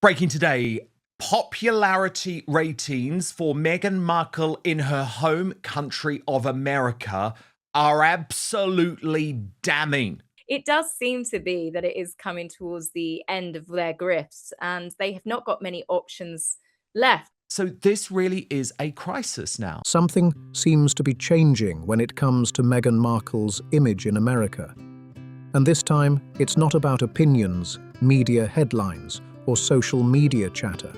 Breaking today, popularity ratings for Meghan Markle in her home country of America are absolutely damning. It does seem to be that it is coming towards the end of their grifts, and they have not got many options left. So this really is a crisis now. Something seems to be changing when it comes to Meghan Markle's image in America. And this time, it's not about opinions, media headlines, or social media chatter.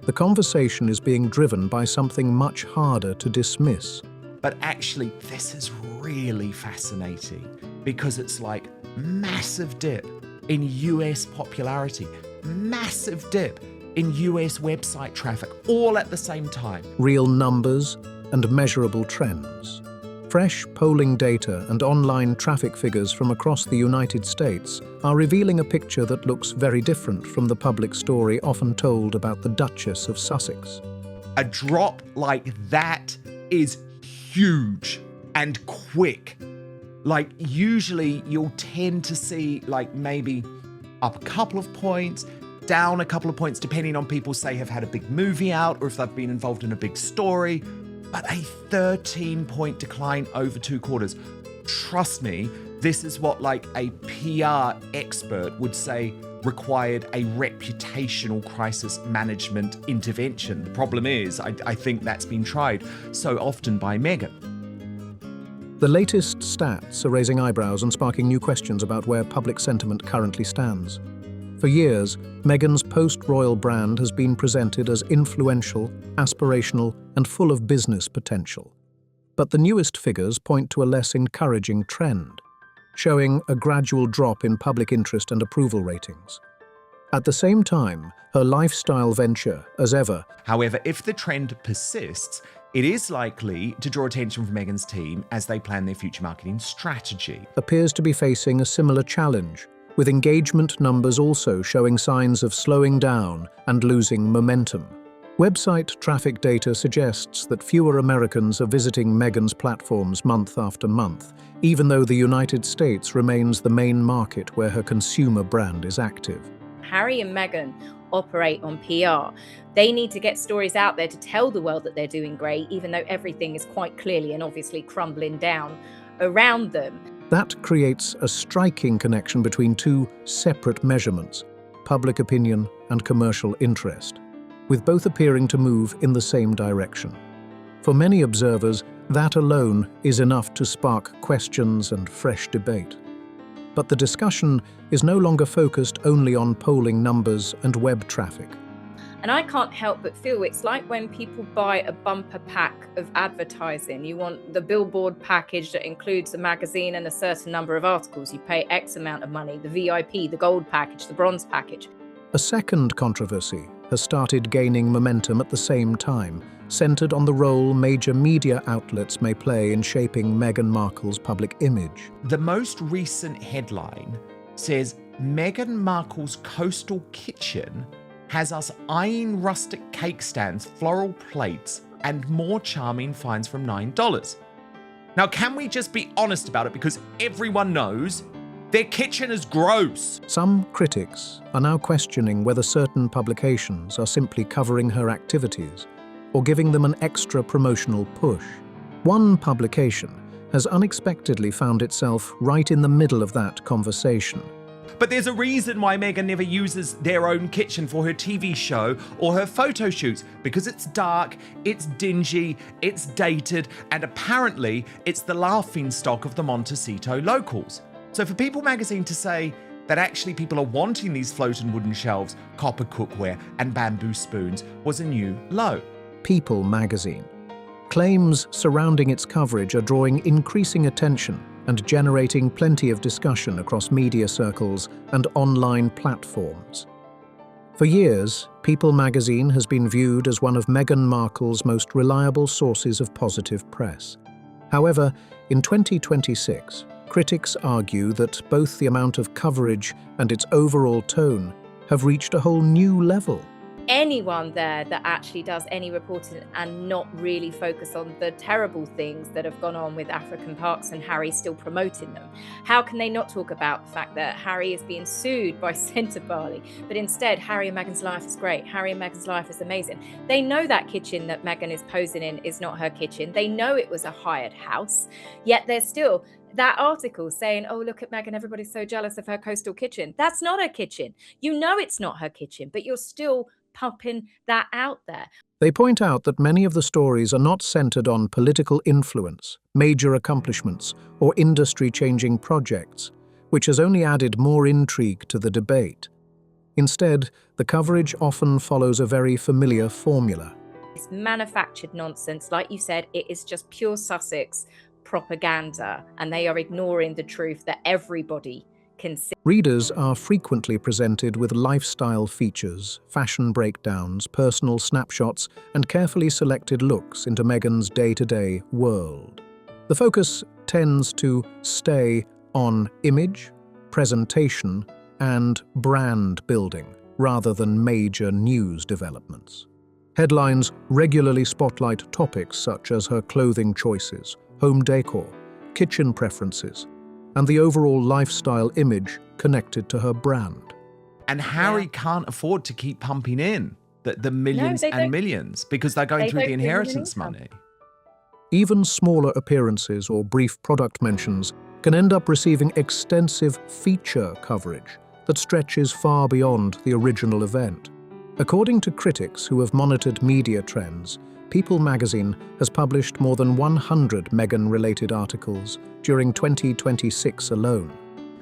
The conversation is being driven by something much harder to dismiss. But actually, this is really fascinating because it's like massive dip in US popularity, massive dip in US website traffic, all at the same time. Real numbers and measurable trends. Fresh polling data and online traffic figures from across the United States are revealing a picture that looks very different from the public story often told about the Duchess of Sussex. A drop like that is huge and quick. Like usually you'll tend to see like maybe up a couple of points, down a couple of points, depending on people say have had a big movie out or if they've been involved in a big story. But a 13-point decline over 2 quarters. Trust me, this is what like a PR expert would say required a reputational crisis management intervention. The problem is, I think that's been tried so often by Meghan. The latest stats are raising eyebrows and sparking new questions about where public sentiment currently stands. For years, Meghan's post-royal brand has been presented as influential, aspirational, and full of business potential. But the newest figures point to a less encouraging trend, showing a gradual drop in public interest and approval ratings. At the same time, her lifestyle venture, as ever. However, if the trend persists, it is likely to draw attention from Meghan's team as they plan their future marketing strategy. Appears to be facing a similar challenge, with engagement numbers also showing signs of slowing down and losing momentum. Website traffic data suggests that fewer Americans are visiting Meghan's platforms month after month, even though the United States remains the main market where her consumer brand is active. Harry and Meghan operate on PR. They need to get stories out there to tell the world that they're doing great, even though everything is quite clearly and obviously crumbling down around them. That creates a striking connection between two separate measurements, public opinion and commercial interest, with both appearing to move in the same direction. For many observers, that alone is enough to spark questions and fresh debate. But the discussion is no longer focused only on polling numbers and web traffic. And I can't help but feel it's like when people buy a bumper pack of advertising. You want the billboard package that includes the magazine and a certain number of articles. You pay X amount of money, the VIP, the gold package, the bronze package. A second controversy has started gaining momentum at the same time, centered on the role major media outlets may play in shaping Meghan Markle's public image. The most recent headline says Meghan Markle's coastal kitchen has us eyeing rustic cake stands, floral plates, and more charming finds from $9. Now, can we just be honest about it? Because everyone knows their kitchen is gross. Some critics are now questioning whether certain publications are simply covering her activities or giving them an extra promotional push. One publication has unexpectedly found itself right in the middle of that conversation. But there's a reason why Meghan never uses their own kitchen for her TV show or her photo shoots, because it's dark, it's dingy, it's dated, and apparently it's the laughingstock of the Montecito locals. So for People magazine to say that actually people are wanting these floating wooden shelves, copper cookware, and bamboo spoons was a new low. People magazine. Claims surrounding its coverage are drawing increasing attention and generating plenty of discussion across media circles and online platforms. For years, People magazine has been viewed as one of Meghan Markle's most reliable sources of positive press. However, in 2026, critics argue that both the amount of coverage and its overall tone have reached a whole new level. anyone there that actually does any reporting and not really focus on the terrible things that have gone on with African parks and Harry still promoting them? How can they not talk about the fact that Harry is being sued by Centre Barley, but instead Harry and Meghan's life is great, Harry and Meghan's life is amazing? They know that kitchen that Meghan is posing in is not her kitchen. They know it was a hired house, yet there's still that article saying, oh, look at Meghan, everybody's so jealous of her coastal kitchen. That's not her kitchen. You know it's not her kitchen, but you're still pumping that out there. They point out that many of the stories are not centered on political influence, major accomplishments, or industry-changing projects, which has only added more intrigue to the debate. Instead, the coverage often follows a very familiar formula. It's manufactured nonsense. Like you said, it is just pure Sussex propaganda, and they are ignoring the truth that everybody can see. Readers are frequently presented with lifestyle features, fashion breakdowns, personal snapshots, and carefully selected looks into Meghan's day-to-day world. The focus tends to stay on image, presentation, and brand building, rather than major news developments. Headlines regularly spotlight topics such as her clothing choices, home decor, kitchen preferences, and the overall lifestyle image connected to her brand. And Harry can't afford to keep pumping in the millions and millions because they're going through the inheritance money. Even smaller appearances or brief product mentions can end up receiving extensive feature coverage that stretches far beyond the original event. According to critics who have monitored media trends, People magazine has published more than 100 Meghan-related articles during 2026 alone.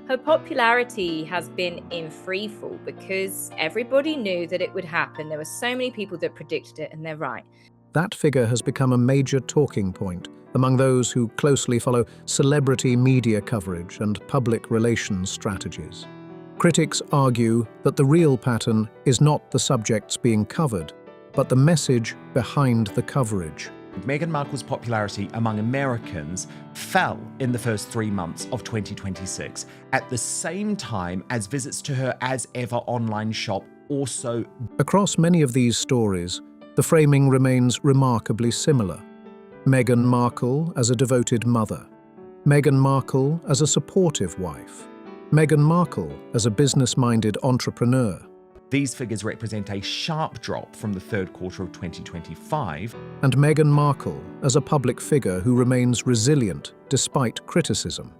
Her popularity has been in freefall because everybody knew that it would happen. There were so many people that predicted it, and they're right. That figure has become a major talking point among those who closely follow celebrity media coverage and public relations strategies. Critics argue that the real pattern is not the subjects being covered, but the message behind the coverage. Meghan Markle's popularity among Americans fell in the first 3 months of 2026, at the same time as visits to her as-ever online shop also. Across many of these stories, the framing remains remarkably similar. Meghan Markle as a devoted mother, Meghan Markle as a supportive wife, Meghan Markle as a business-minded entrepreneur. These figures represent a sharp drop from the third quarter of 2025. And Meghan Markle as a public figure who remains resilient despite criticism.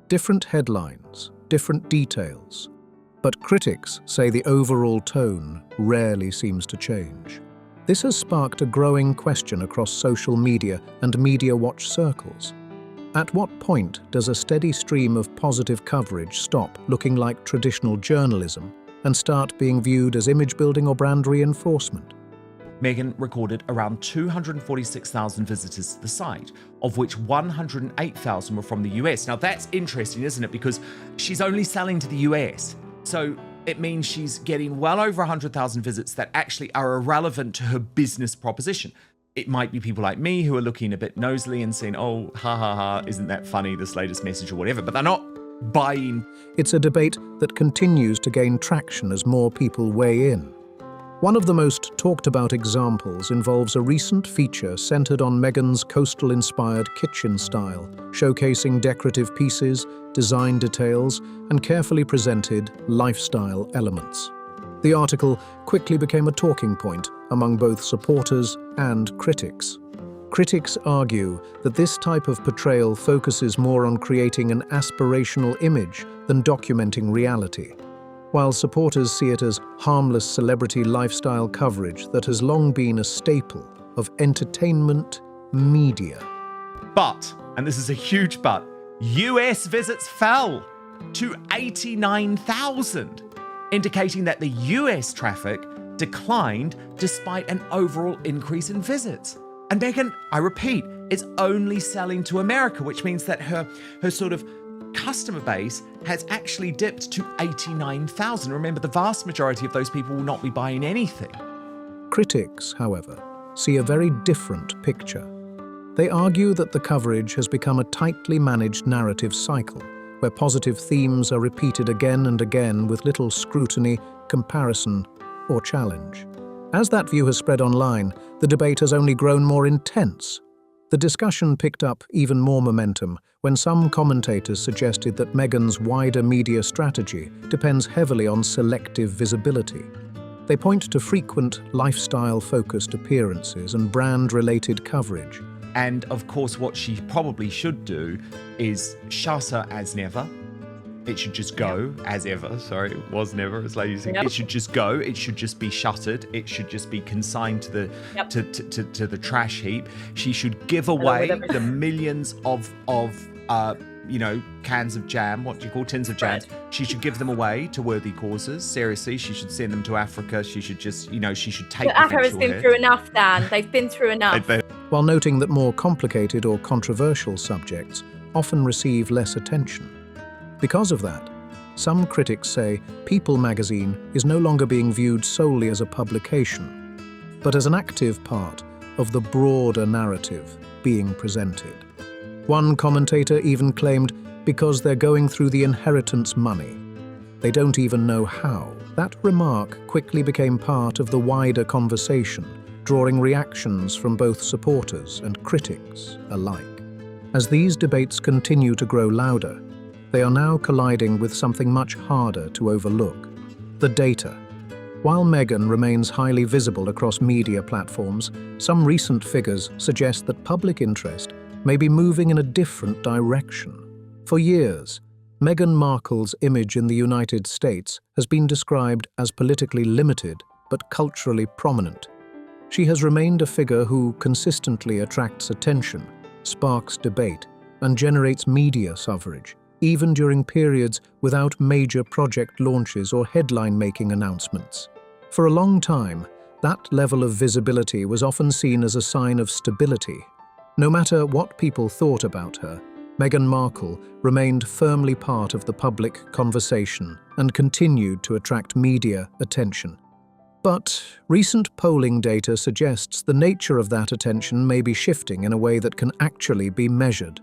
Different headlines, different details. But critics say the overall tone rarely seems to change. This has sparked a growing question across social media and media watch circles. At what point does a steady stream of positive coverage stop looking like traditional journalism and start being viewed as image building or brand reinforcement? Meghan recorded around 246,000 visitors to the site, of which 108,000 were from the US. Now that's interesting, isn't it? Because she's only selling to the US. So it means she's getting well over 100,000 visits that actually are irrelevant to her business proposition. It might be people like me who are looking a bit nosily and saying, oh, ha ha ha, isn't that funny, this latest message or whatever, but they're not buying. It's a debate that continues to gain traction as more people weigh in. One of the most talked about examples involves a recent feature centered on Meghan's coastal-inspired kitchen style, showcasing decorative pieces, design details, and carefully presented lifestyle elements. The article quickly became a talking point among both supporters and critics. Critics argue that this type of portrayal focuses more on creating an aspirational image than documenting reality, while supporters see it as harmless celebrity lifestyle coverage that has long been a staple of entertainment media. But, and this is a huge but, US visits fell to 89,000, indicating that the US traffic declined despite an overall increase in visits. And Meghan, I repeat, is only selling to America, which means that her sort of customer base has actually dipped to 89,000. Remember, the vast majority of those people will not be buying anything. Critics, however, see a very different picture. They argue that the coverage has become a tightly managed narrative cycle, where positive themes are repeated again and again with little scrutiny, comparison, or challenge. As that view has spread online, the debate has only grown more intense. The discussion picked up even more momentum when some commentators suggested that Meghan's wider media strategy depends heavily on selective visibility. They point to frequent lifestyle-focused appearances and brand-related coverage. And of course, what she probably should do is shut her as never. It should just go as ever. Sorry, it was never, as ladies think. It should just go. It should just be shuttered. It should just be consigned to the to the trash heap. She should give away the millions of cans of jam. What do you call tins of jam? She should give them away to worthy causes. Seriously, she should send them to Africa. She should just, she should take. But Africa has been through enough, Dan. They've been through enough. While noting that more complicated or controversial subjects often receive less attention. Because of that, some critics say People magazine is no longer being viewed solely as a publication, but as an active part of the broader narrative being presented. One commentator even claimed because they're going through the inheritance money, they don't even know how. That remark quickly became part of the wider conversation, drawing reactions from both supporters and critics alike. As these debates continue to grow louder, they are now colliding with something much harder to overlook: the data. While Meghan remains highly visible across media platforms, some recent figures suggest that public interest may be moving in a different direction. For years, Meghan Markle's image in the United States has been described as politically limited but culturally prominent. She has remained a figure who consistently attracts attention, sparks debate, and generates media coverage, even during periods without major project launches or headline-making announcements. For a long time, that level of visibility was often seen as a sign of stability. No matter what people thought about her, Meghan Markle remained firmly part of the public conversation and continued to attract media attention. But recent polling data suggests the nature of that attention may be shifting in a way that can actually be measured.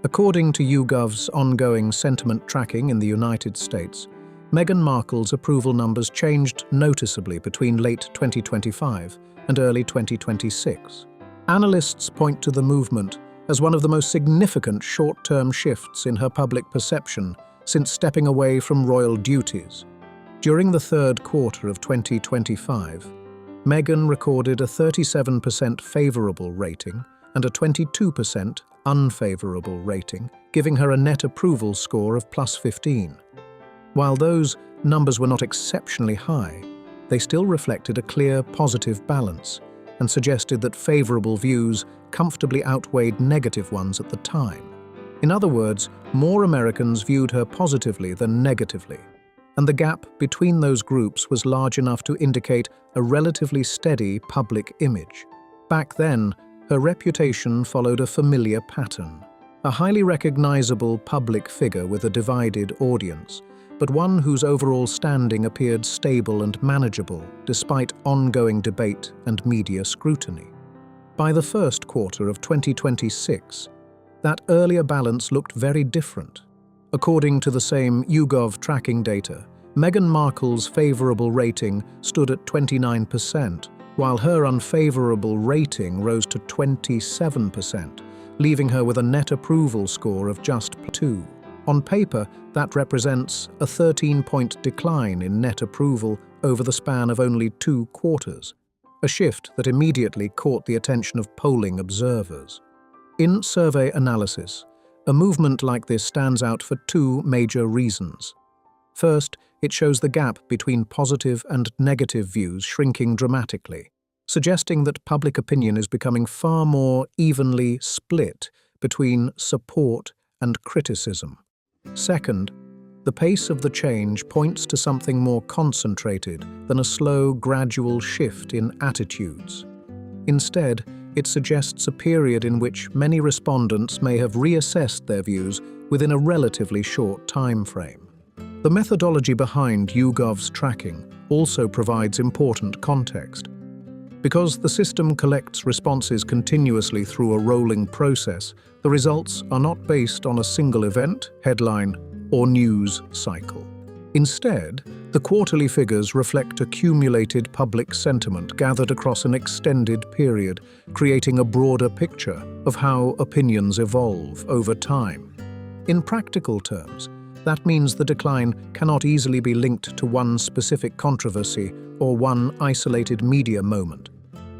According to YouGov's ongoing sentiment tracking in the United States, Meghan Markle's approval numbers changed noticeably between late 2025 and early 2026. Analysts point to the movement as one of the most significant short-term shifts in her public perception since stepping away from royal duties. During the third quarter of 2025, Meghan recorded a 37% favorable rating and a 22% unfavorable rating, giving her a net approval score of +15. While those numbers were not exceptionally high, they still reflected a clear positive balance and suggested that favorable views comfortably outweighed negative ones at the time. In other words, more Americans viewed her positively than negatively, and the gap between those groups was large enough to indicate a relatively steady public image. Back then, her reputation followed a familiar pattern: a highly recognizable public figure with a divided audience, but one whose overall standing appeared stable and manageable despite ongoing debate and media scrutiny. By the first quarter of 2026, that earlier balance looked very different. According to the same YouGov tracking data, Meghan Markle's favorable rating stood at 29%, while her unfavorable rating rose to 27%, leaving her with a net approval score of just 2. On paper, that represents a 13-point decline in net approval over the span of only 2 quarters, a shift that immediately caught the attention of polling observers. In survey analysis, a movement like this stands out for 2 major reasons. First, it shows the gap between positive and negative views shrinking dramatically, suggesting that public opinion is becoming far more evenly split between support and criticism. Second, the pace of the change points to something more concentrated than a slow, gradual shift in attitudes. Instead, it suggests a period in which many respondents may have reassessed their views within a relatively short time frame. The methodology behind YouGov's tracking also provides important context. Because the system collects responses continuously through a rolling process, the results are not based on a single event, headline, or news cycle. Instead, The quarterly figures reflect accumulated public sentiment gathered across an extended period, creating a broader picture of how opinions evolve over time. In practical terms, that means the decline cannot easily be linked to one specific controversy or one isolated media moment.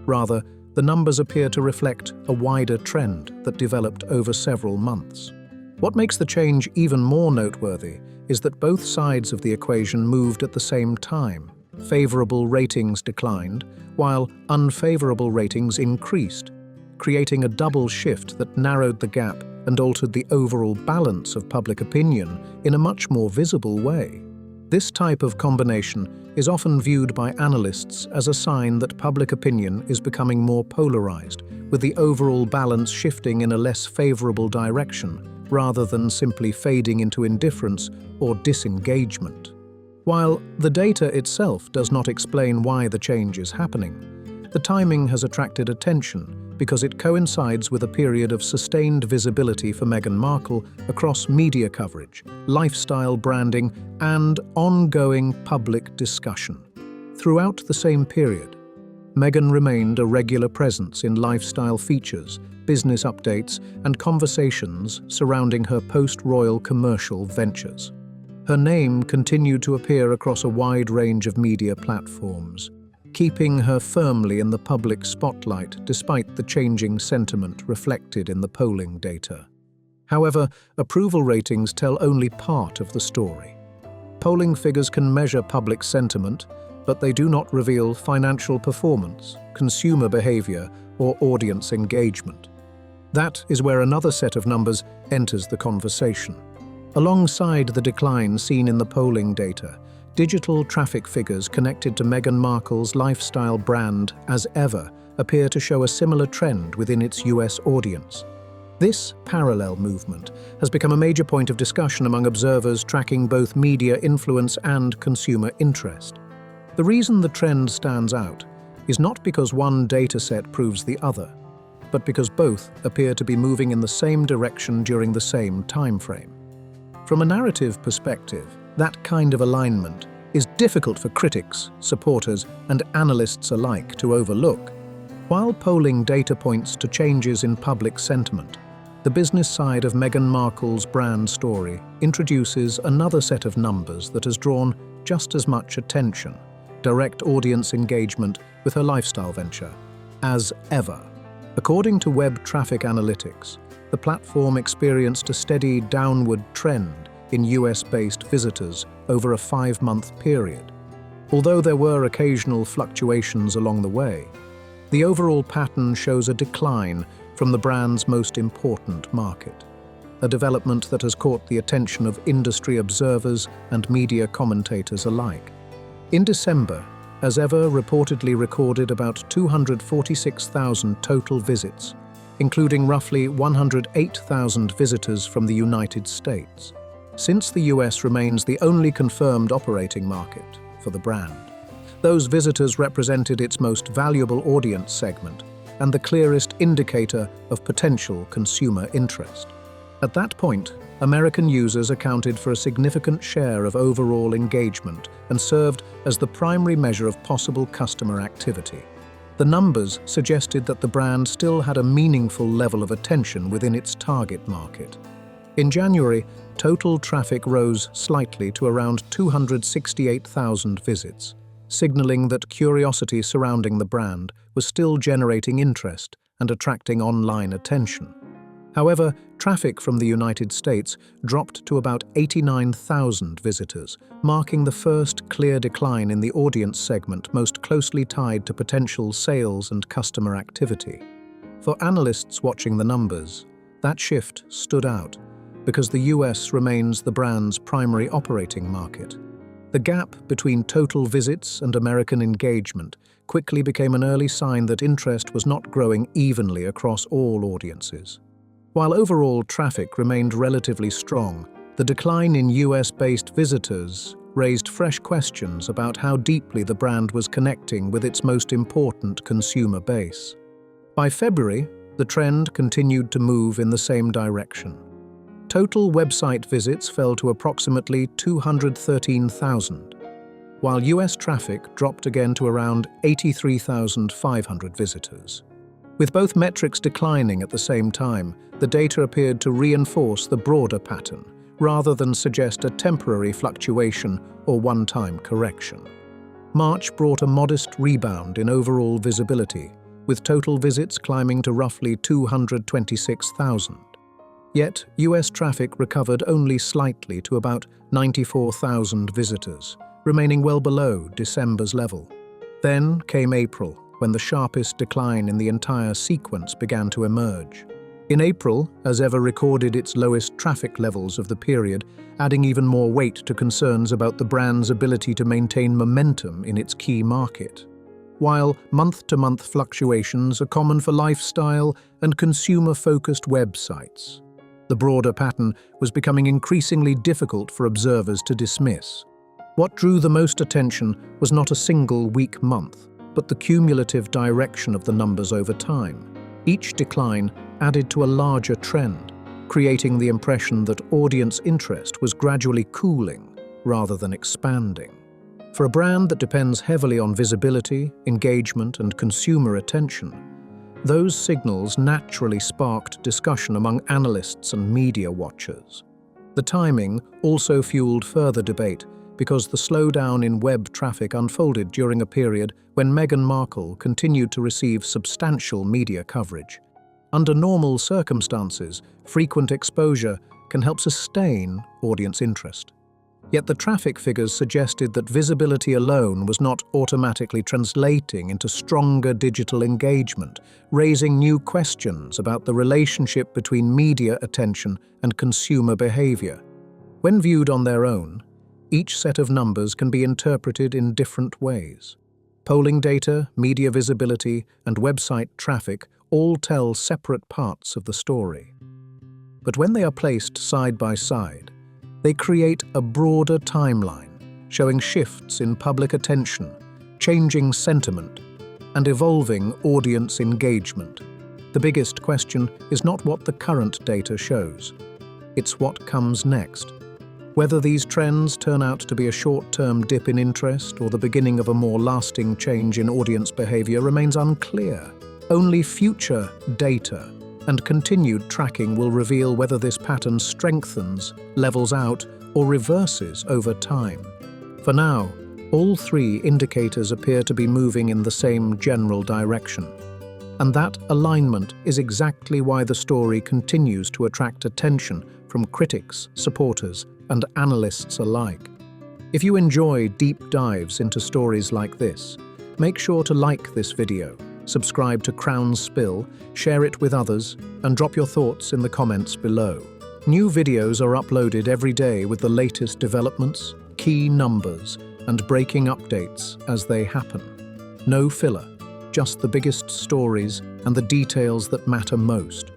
Rather, the numbers appear to reflect a wider trend that developed over several months. What makes the change even more noteworthy is that both sides of the equation moved at the same time. Favorable ratings declined, while unfavorable ratings increased, creating a double shift that narrowed the gap and altered the overall balance of public opinion in a much more visible way. This type of combination is often viewed by analysts as a sign that public opinion is becoming more polarized, with the overall balance shifting in a less favorable direction, rather than simply fading into indifference or disengagement. While the data itself does not explain why the change is happening, the timing has attracted attention because it coincides with a period of sustained visibility for Meghan Markle across media coverage, lifestyle branding, and ongoing public discussion. Throughout the same period, Meghan remained a regular presence in lifestyle features, business updates, and conversations surrounding her post-royal commercial ventures. Her name continued to appear across a wide range of media platforms, keeping her firmly in the public spotlight despite the changing sentiment reflected in the polling data. However, approval ratings tell only part of the story. Polling figures can measure public sentiment, but they do not reveal financial performance, consumer behavior, or audience engagement. That is where another set of numbers enters the conversation. Alongside the decline seen in the polling data, digital traffic figures connected to Meghan Markle's lifestyle brand As Ever appear to show a similar trend within its US audience. This parallel movement has become a major point of discussion among observers tracking both media influence and consumer interest. The reason the trend stands out is not because one dataset proves the other, but because both appear to be moving in the same direction during the same time frame. From a narrative perspective, that kind of alignment is difficult for critics, supporters, and analysts alike to overlook. While polling data points to changes in public sentiment, the business side of Meghan Markle's brand story introduces another set of numbers that has drawn just as much attention: direct audience engagement with her lifestyle venture, As Ever. According to web traffic analytics, the platform experienced a steady downward trend in US-based visitors over a 5-month period. Although there were occasional fluctuations along the way, the overall pattern shows a decline from the brand's most important market, a development that has caught the attention of industry observers and media commentators alike. In December, As Ever reportedly recorded about 246,000 total visits, including roughly 108,000 visitors from the United States. Since the US remains the only confirmed operating market for the brand, those visitors represented its most valuable audience segment and the clearest indicator of potential consumer interest. At that point, American users accounted for a significant share of overall engagement and served as the primary measure of possible customer activity. The numbers suggested that the brand still had a meaningful level of attention within its target market. In January, total traffic rose slightly to around 268,000 visits, signaling that curiosity surrounding the brand was still generating interest and attracting online attention. However, traffic from the United States dropped to about 89,000 visitors, marking the first clear decline in the audience segment most closely tied to potential sales and customer activity. For analysts watching the numbers, that shift stood out because the US remains the brand's primary operating market. The gap between total visits and American engagement quickly became an early sign that interest was not growing evenly across all audiences. While overall traffic remained relatively strong, the decline in US-based visitors raised fresh questions about how deeply the brand was connecting with its most important consumer base. By February, the trend continued to move in the same direction. Total website visits fell to approximately 213,000, while US traffic dropped again to around 83,500 visitors. With both metrics declining at the same time, the data appeared to reinforce the broader pattern, rather than suggest a temporary fluctuation or one-time correction. March brought a modest rebound in overall visibility, with total visits climbing to roughly 226,000. Yet, US traffic recovered only slightly to about 94,000 visitors, remaining well below December's level. Then came April, when the sharpest decline in the entire sequence began to emerge. In April, As Ever recorded its lowest traffic levels of the period, adding even more weight to concerns about the brand's ability to maintain momentum in its key market. While month-to-month fluctuations are common for lifestyle and consumer-focused websites, the broader pattern was becoming increasingly difficult for observers to dismiss. What drew the most attention was not a single weak month, but the cumulative direction of the numbers over time. Each decline added to a larger trend, creating the impression that audience interest was gradually cooling rather than expanding. For a brand that depends heavily on visibility, engagement, and consumer attention, those signals naturally sparked discussion among analysts and media watchers. The timing also fueled further debate because the slowdown in web traffic unfolded during a period when Meghan Markle continued to receive substantial media coverage. Under normal circumstances, frequent exposure can help sustain audience interest. Yet the traffic figures suggested that visibility alone was not automatically translating into stronger digital engagement, raising new questions about the relationship between media attention and consumer behavior. When viewed on their own, each set of numbers can be interpreted in different ways. Polling data, media visibility, and website traffic all tell separate parts of the story. But when they are placed side by side, they create a broader timeline, showing shifts in public attention, changing sentiment, and evolving audience engagement. The biggest question is not what the current data shows. It's what comes next. Whether these trends turn out to be a short-term dip in interest or the beginning of a more lasting change in audience behavior remains unclear. Only future data and continued tracking will reveal whether this pattern strengthens, levels out, or reverses over time. For now, all three indicators appear to be moving in the same general direction. And that alignment is exactly why the story continues to attract attention from critics, supporters, and analysts alike. If you enjoy deep dives into stories like this, make sure to like this video, subscribe to Crown Spill, share it with others, and drop your thoughts in the comments below. New videos are uploaded every day with the latest developments, key numbers, and breaking updates as they happen. No filler, just the biggest stories and the details that matter most.